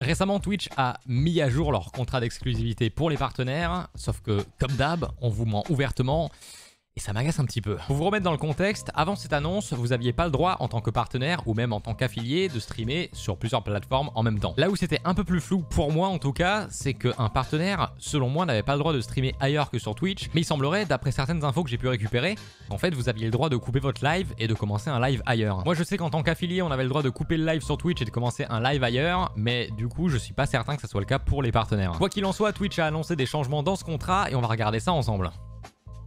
Récemment, Twitch a mis à jour leur contrat d'exclusivité pour les partenaires, sauf que, comme d'hab, on vous ment ouvertement. Et ça m'agace un petit peu. Pour vous remettre dans le contexte, avant cette annonce, vous n'aviez pas le droit en tant que partenaire ou même en tant qu'affilié de streamer sur plusieurs plateformes en même temps. Là où c'était un peu plus flou pour moi en tout cas, c'est qu'un partenaire, selon moi, n'avait pas le droit de streamer ailleurs que sur Twitch. Mais il semblerait, d'après certaines infos que j'ai pu récupérer, en fait vous aviez le droit de couper votre live et de commencer un live ailleurs. Moi je sais qu'en tant qu'affilié, on avait le droit de couper le live sur Twitch et de commencer un live ailleurs, mais du coup je suis pas certain que ça soit le cas pour les partenaires. Quoi qu'il en soit, Twitch a annoncé des changements dans ce contrat et on va regarder ça ensemble.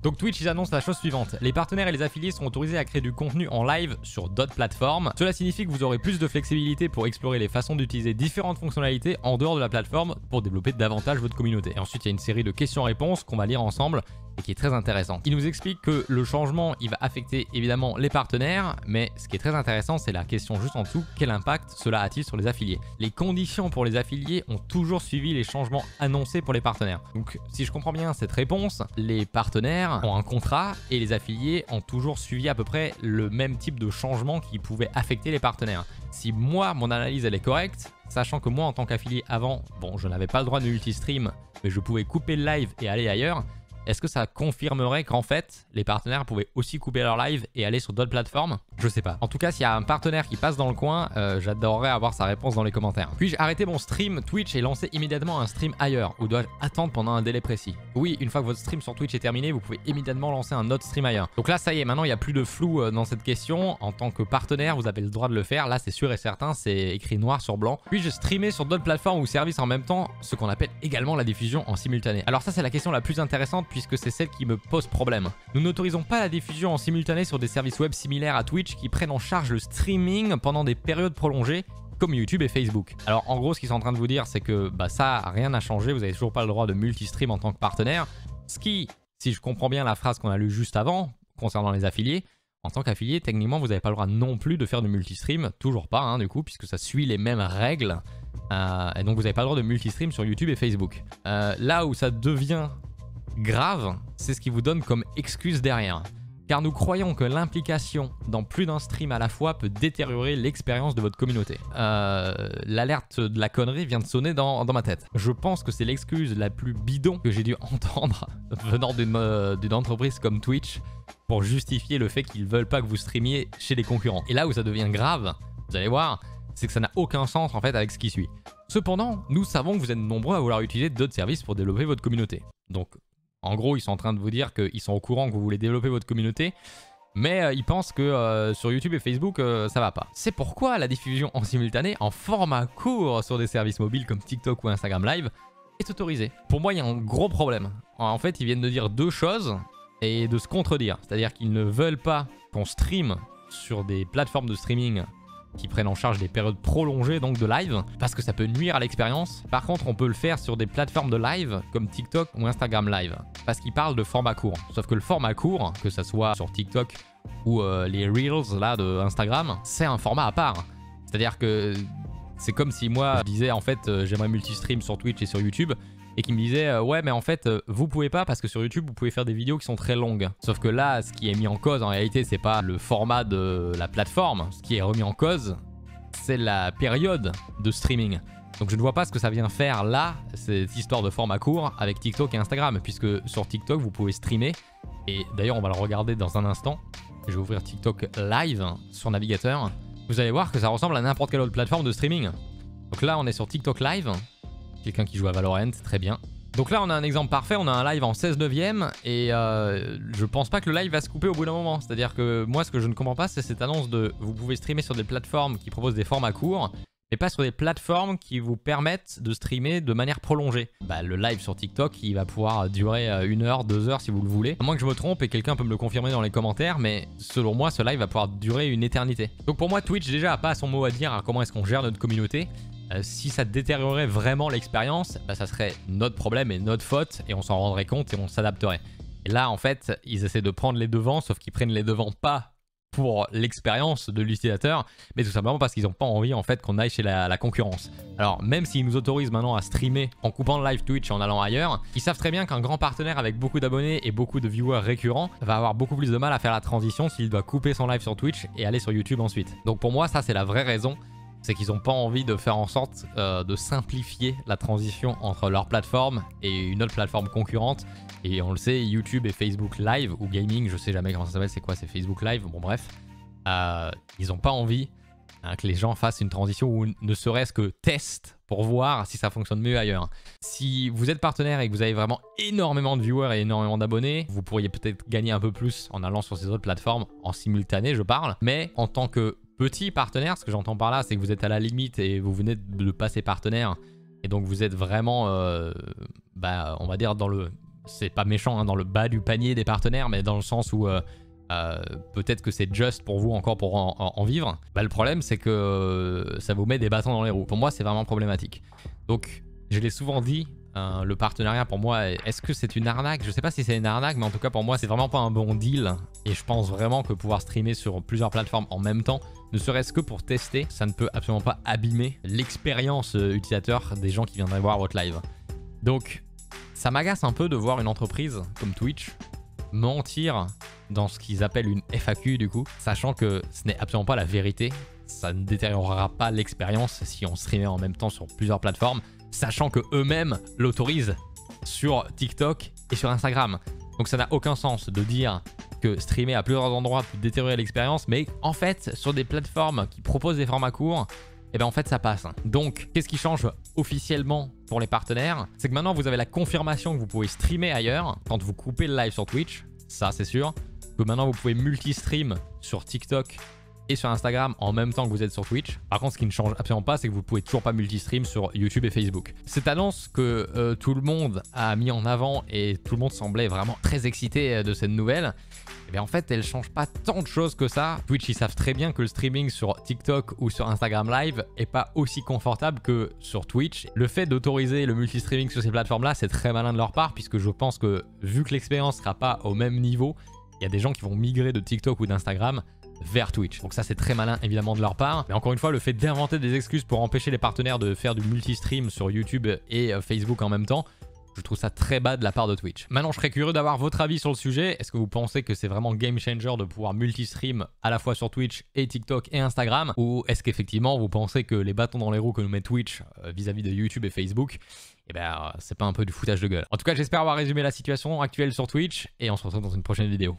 Donc Twitch, ils annoncent la chose suivante. Les partenaires et les affiliés seront autorisés à créer du contenu en live sur d'autres plateformes. Cela signifie que vous aurez plus de flexibilité pour explorer les façons d'utiliser différentes fonctionnalités en dehors de la plateforme pour développer davantage votre communauté. Et ensuite, il y a une série de questions-réponses qu'on va lire ensemble et qui est très intéressante. Il nous explique que le changement, il va affecter évidemment les partenaires, mais ce qui est très intéressant, c'est la question juste en dessous, quel impact cela a-t-il sur les affiliés? Les conditions pour les affiliés ont toujours suivi les changements annoncés pour les partenaires. Donc si je comprends bien cette réponse, les partenaires ont un contrat et les affiliés ont toujours suivi à peu près le même type de changement qui pouvait affecter les partenaires. Si moi, mon analyse elle est correcte, sachant que moi en tant qu'affilié avant, bon je n'avais pas le droit de multi-stream, mais je pouvais couper le live et aller ailleurs, est-ce que ça confirmerait qu'en fait, les partenaires pouvaient aussi couper leur live et aller sur d'autres plateformes? Je sais pas. En tout cas, s'il y a un partenaire qui passe dans le coin, j'adorerais avoir sa réponse dans les commentaires. Puis-je arrêter mon stream Twitch et lancer immédiatement un stream ailleurs? Ou dois-je attendre pendant un délai précis? Oui, une fois que votre stream sur Twitch est terminé, vous pouvez immédiatement lancer un autre stream ailleurs. Donc là, ça y est, maintenant il n'y a plus de flou dans cette question. En tant que partenaire, vous avez le droit de le faire. Là, c'est sûr et certain, c'est écrit noir sur blanc. Puis-je streamer sur d'autres plateformes ou services en même temps, ce qu'on appelle également la diffusion en simultané? Alors ça, c'est la question la plus intéressante puisque c'est celle qui me pose problème. Nous n'autorisons pas la diffusion en simultané sur des services web similaires à Twitch qui prennent en charge le streaming pendant des périodes prolongées comme YouTube et Facebook. Alors en gros, ce qu'ils sont en train de vous dire, c'est que ça, rien n'a changé, vous n'avez toujours pas le droit de multi-stream en tant que partenaire. Ce qui, si je comprends bien la phrase qu'on a lue juste avant, concernant les affiliés, en tant qu'affilié, techniquement, vous n'avez pas le droit non plus de faire de multi-stream, toujours pas, hein, du coup, puisque ça suit les mêmes règles. Et donc vous n'avez pas le droit de multi-stream sur YouTube et Facebook. Là où ça devient grave, c'est ce qui vous donne comme excuse derrière. Car nous croyons que l'implication dans plus d'un stream à la fois peut détériorer l'expérience de votre communauté. L'alerte de la connerie vient de sonner dans ma tête. Je pense que c'est l'excuse la plus bidon que j'ai dû entendre venant d'une entreprise comme Twitch pour justifier le fait qu'ils veulent pas que vous streamiez chez les concurrents. Et là où ça devient grave, vous allez voir, c'est que ça n'a aucun sens en fait avec ce qui suit. Cependant, nous savons que vous êtes nombreux à vouloir utiliser d'autres services pour développer votre communauté. Donc, en gros, ils sont en train de vous dire qu'ils sont au courant que vous voulez développer votre communauté, mais ils pensent que sur YouTube et Facebook, ça va pas. C'est pourquoi la diffusion en simultané, en format court sur des services mobiles comme TikTok ou Instagram Live, est autorisée. Pour moi, il y a un gros problème. En fait, ils viennent de dire deux choses et de se contredire. C'est-à-dire qu'ils ne veulent pas qu'on stream sur des plateformes de streaming qui prennent en charge des périodes prolongées donc de live parce que ça peut nuire à l'expérience. Par contre, on peut le faire sur des plateformes de live comme TikTok ou Instagram Live parce qu'ils parlent de format court. Sauf que le format court, que ça soit sur TikTok ou les Reels là de Instagram, c'est un format à part. C'est-à-dire que c'est comme si moi je disais en fait j'aimerais multi-stream sur Twitch et sur YouTube et qui me disait ouais mais en fait vous pouvez pas parce que sur YouTube vous pouvez faire des vidéos qui sont très longues. Sauf que là ce qui est mis en cause en réalité c'est pas le format de la plateforme, ce qui est remis en cause c'est la période de streaming. Donc je ne vois pas ce que ça vient faire là, cette histoire de format court avec TikTok et Instagram, puisque sur TikTok vous pouvez streamer et d'ailleurs on va le regarder dans un instant. Je vais ouvrir TikTok Live sur navigateur. Vous allez voir que ça ressemble à n'importe quelle autre plateforme de streaming. Donc là on est sur TikTok Live. Quelqu'un qui joue à Valorant, très bien. Donc là on a un exemple parfait, on a un live en 16/9 et je pense pas que le live va se couper au bout d'un moment. C'est-à-dire que moi ce que je ne comprends pas c'est cette annonce de vous pouvez streamer sur des plateformes qui proposent des formats courts mais pas sur des plateformes qui vous permettent de streamer de manière prolongée. Le live sur TikTok il va pouvoir durer 1 heure, 2 heures si vous le voulez. À moins que je me trompe et quelqu'un peut me le confirmer dans les commentaires, mais selon moi ce live va pouvoir durer une éternité. Donc pour moi Twitch déjà a pas son mot à dire à comment est-ce qu'on gère notre communauté. Si ça détériorait vraiment l'expérience, ça serait notre problème et notre faute et on s'en rendrait compte et on s'adapterait. Et là en fait ils essaient de prendre les devants, sauf qu'ils prennent les devants pas pour l'expérience de l'utilisateur, mais tout simplement parce qu'ils n'ont pas envie en fait qu'on aille chez la concurrence. Alors même s'ils nous autorisent maintenant à streamer en coupant le live Twitch et en allant ailleurs, ils savent très bien qu'un grand partenaire avec beaucoup d'abonnés et beaucoup de viewers récurrents va avoir beaucoup plus de mal à faire la transition s'il doit couper son live sur Twitch et aller sur YouTube ensuite. Donc pour moi ça c'est la vraie raison c'est qu'ils n'ont pas envie de faire en sorte de simplifier la transition entre leur plateforme et une autre plateforme concurrente. Et on le sait, YouTube et Facebook Live, ou Gaming, je sais jamais comment ça s'appelle, c'est quoi, c'est Facebook Live, bon bref. Ils n'ont pas envie que les gens fassent une transition ou ne serait-ce que test pour voir si ça fonctionne mieux ailleurs. Si vous êtes partenaire et que vous avez vraiment énormément de viewers et énormément d'abonnés, vous pourriez peut-être gagner un peu plus en allant sur ces autres plateformes en simultané, je parle. Mais en tant que petit partenaire, ce que j'entends par là, c'est que vous êtes à la limite et vous venez de passer partenaire. Et donc vous êtes vraiment, on va dire dans le... C'est pas méchant, hein, dans le bas du panier des partenaires, mais dans le sens où... peut-être que c'est juste pour vous encore pour en vivre. Le problème c'est que ça vous met des bâtons dans les roues. Pour moi c'est vraiment problématique. Donc je l'ai souvent dit, le partenariat pour moi, est-ce que c'est une arnaque? Je sais pas si c'est une arnaque, mais en tout cas pour moi c'est vraiment pas un bon deal. Et je pense vraiment que pouvoir streamer sur plusieurs plateformes en même temps, ne serait-ce que pour tester, ça ne peut absolument pas abîmer l'expérience utilisateur des gens qui viendraient voir votre live. Donc ça m'agace un peu de voir une entreprise comme Twitch mentir dans ce qu'ils appellent une FAQ du coup, sachant que ce n'est absolument pas la vérité. Ça ne détériorera pas l'expérience si on streamait en même temps sur plusieurs plateformes, sachant que eux-mêmes l'autorisent sur TikTok et sur Instagram. Donc ça n'a aucun sens de dire que streamer à plusieurs endroits peut détériorer l'expérience, mais en fait sur des plateformes qui proposent des formats courts, et bien en fait ça passe. Donc qu'est-ce qui change officiellement pour les partenaires? C'est que maintenant vous avez la confirmation que vous pouvez streamer ailleurs quand vous coupez le live sur Twitch, ça c'est sûr. Que maintenant vous pouvez multi-stream sur TikTok et sur Instagram en même temps que vous êtes sur Twitch. Par contre, ce qui ne change absolument pas, c'est que vous pouvez toujours pas multi-stream sur YouTube et Facebook. Cette annonce que tout le monde a mis en avant et tout le monde semblait vraiment très excité de cette nouvelle, et bien en fait, elle change pas tant de choses que ça. Twitch, ils savent très bien que le streaming sur TikTok ou sur Instagram Live est pas aussi confortable que sur Twitch. Le fait d'autoriser le multi-streaming sur ces plateformes-là, c'est très malin de leur part, puisque je pense que vu que l'expérience sera pas au même niveau, il y a des gens qui vont migrer de TikTok ou d'Instagram vers Twitch. Donc ça c'est très malin évidemment de leur part. Mais encore une fois, le fait d'inventer des excuses pour empêcher les partenaires de faire du multi-stream sur YouTube et Facebook en même temps, je trouve ça très bas de la part de Twitch. Maintenant, je serais curieux d'avoir votre avis sur le sujet. Est-ce que vous pensez que c'est vraiment game changer de pouvoir multi-stream à la fois sur Twitch et TikTok et Instagram? Ou est-ce qu'effectivement vous pensez que les bâtons dans les roues que nous met Twitch vis-à-vis de YouTube et Facebook, eh ben c'est pas un peu du foutage de gueule? En tout cas, j'espère avoir résumé la situation actuelle sur Twitch et on se retrouve dans une prochaine vidéo.